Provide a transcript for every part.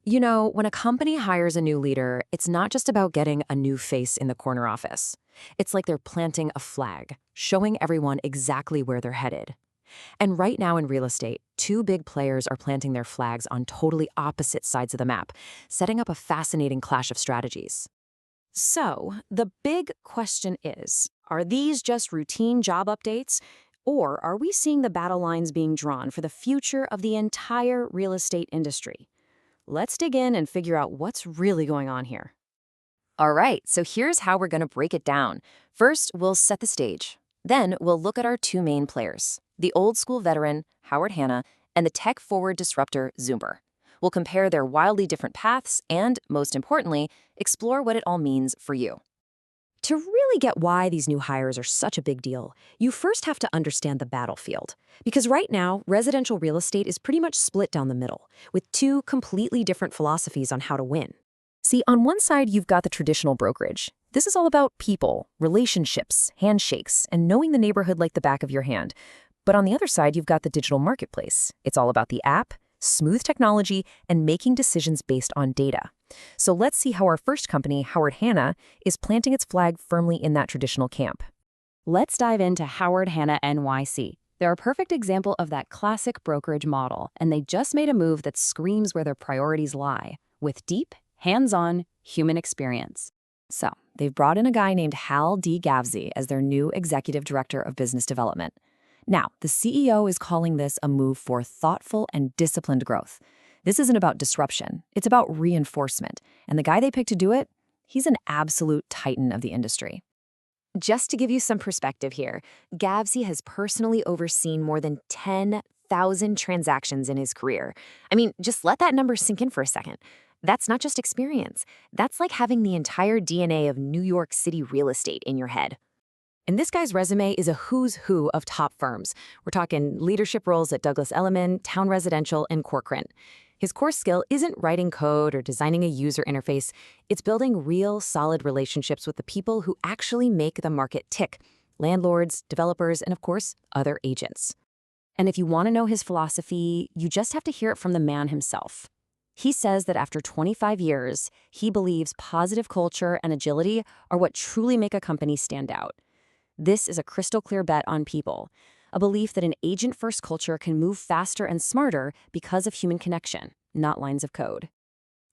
You know, when a company hires a new leader, it's not just about getting a new face in the corner office. It's like they're planting a flag, showing everyone exactly where they're headed. And right now in real estate, two big players are planting their flags on totally opposite sides of the map, setting up a fascinating clash of strategies. So, the big question is, are these just routine job updates, or are we seeing the battle lines being drawn for the future of the entire real estate industry? Let's dig in and figure out what's really going on here. All right, so here's how we're going to break it down. First, we'll set the stage. Then, we'll look at our two main players, the old school veteran, Howard Hanna, and the tech-forward disruptor, Zumper. We'll compare their wildly different paths and, most importantly, explore what it all means for you. To really get why these new hires are such a big deal, you first have to understand the battlefield. Because right now, residential real estate is pretty much split down the middle, with two completely different philosophies on how to win. See, on one side, you've got the traditional brokerage. This is all about people, relationships, handshakes, and knowing the neighborhood like the back of your hand. But on the other side, you've got the digital marketplace. It's all about the app, smooth technology, and making decisions based on data. So let's see how our first company, Howard Hanna, is planting its flag firmly in that traditional camp. Let's dive into Howard Hanna NYC. They're a perfect example of that classic brokerage model, and they just made a move that screams where their priorities lie, with deep, hands-on, human experience. So, they've brought in a guy named Hal D. Gavzie as their new executive director of business development. Now, the CEO is calling this a move for thoughtful and disciplined growth. This isn't about disruption, it's about reinforcement. And the guy they picked to do it, he's an absolute titan of the industry. Just to give you some perspective here, Gavzie has personally overseen more than 10,000 transactions in his career. I mean, just let that number sink in for a second. That's not just experience. That's like having the entire DNA of New York City real estate in your head. And this guy's resume is a who's who of top firms. We're talking leadership roles at Douglas Elliman, Town Residential, and Corcoran. His core skill isn't writing code or designing a user interface. It's building real, solid relationships with the people who actually make the market tick: landlords, developers, and of course, other agents. And if you want to know his philosophy, you just have to hear it from the man himself. He says that after 25 years, he believes positive culture and agility are what truly make a company stand out. This is a crystal clear bet on people, a belief that an agent-first culture can move faster and smarter because of human connection, not lines of code.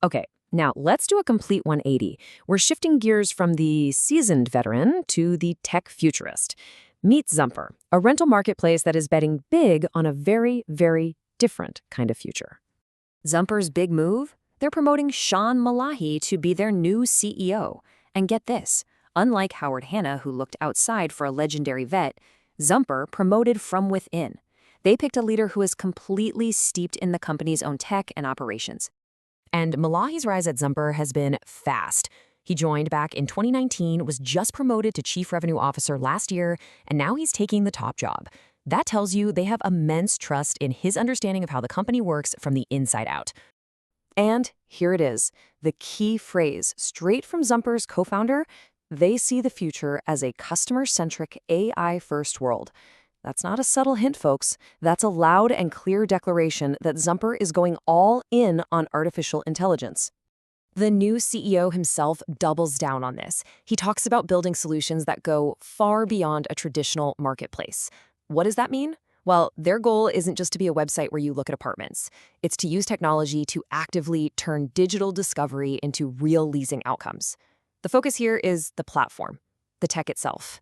Okay, now let's do a complete 180. We're shifting gears from the seasoned veteran to the tech futurist. Meet Zumper, a rental marketplace that is betting big on a very, very different kind of future. Zumper's big move? They're promoting Shawn Mullahy to be their new CEO. And get this, unlike Howard Hanna, who looked outside for a legendary vet, Zumper promoted from within. They picked a leader who is completely steeped in the company's own tech and operations. And Mullahy's rise at Zumper has been fast. He joined back in 2019, was just promoted to Chief Revenue Officer last year, and now he's taking the top job. That tells you they have immense trust in his understanding of how the company works from the inside out. And here it is, the key phrase straight from Zumper's co-founder: they see the future as a customer-centric, AI-first world. That's not a subtle hint, folks. That's a loud and clear declaration that Zumper is going all in on artificial intelligence. The new CEO himself doubles down on this. He talks about building solutions that go far beyond a traditional marketplace. What does that mean? Well, their goal isn't just to be a website where you look at apartments. It's to use technology to actively turn digital discovery into real leasing outcomes. The focus here is the platform, the tech itself.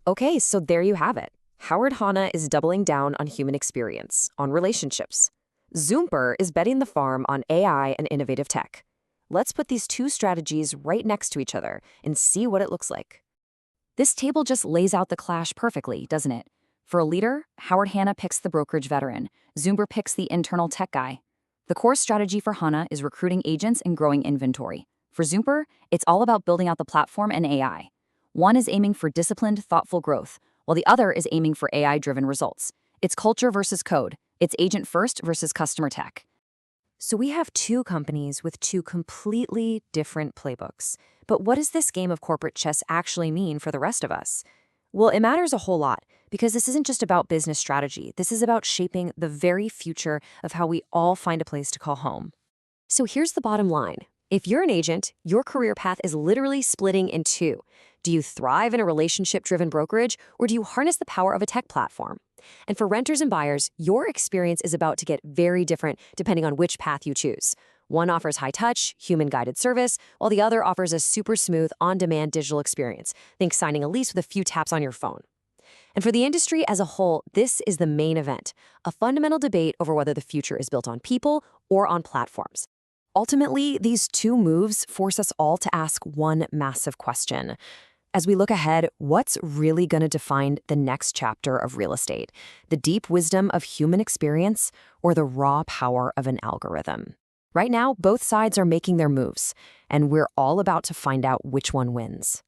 Okay, so there you have it. Howard Hanna is doubling down on human experience, on relationships. Zumper is betting the farm on AI and innovative tech. Let's put these two strategies right next to each other and see what it looks like. This table just lays out the clash perfectly, doesn't it? For a leader, Howard Hanna picks the brokerage veteran. Zumper picks the internal tech guy. The core strategy for Hanna is recruiting agents and growing inventory. For Zumper, it's all about building out the platform and AI. One is aiming for disciplined, thoughtful growth, while the other is aiming for AI-driven results. It's culture versus code. It's agent first versus customer tech. So we have two companies with two completely different playbooks. But what does this game of corporate chess actually mean for the rest of us? Well, it matters a whole lot, because this isn't just about business strategy. This is about shaping the very future of how we all find a place to call home. So here's the bottom line. If you're an agent, your career path is literally splitting in two. Do you thrive in a relationship-driven brokerage, or do you harness the power of a tech platform? And for renters and buyers, your experience is about to get very different depending on which path you choose. One offers high-touch, human-guided service, while the other offers a super smooth, on-demand digital experience. Think signing a lease with a few taps on your phone. And for the industry as a whole, this is the main event, a fundamental debate over whether the future is built on people or on platforms. Ultimately, these two moves force us all to ask one massive question. As we look ahead, what's really going to define the next chapter of real estate? The deep wisdom of human experience or the raw power of an algorithm? Right now, both sides are making their moves, and we're all about to find out which one wins.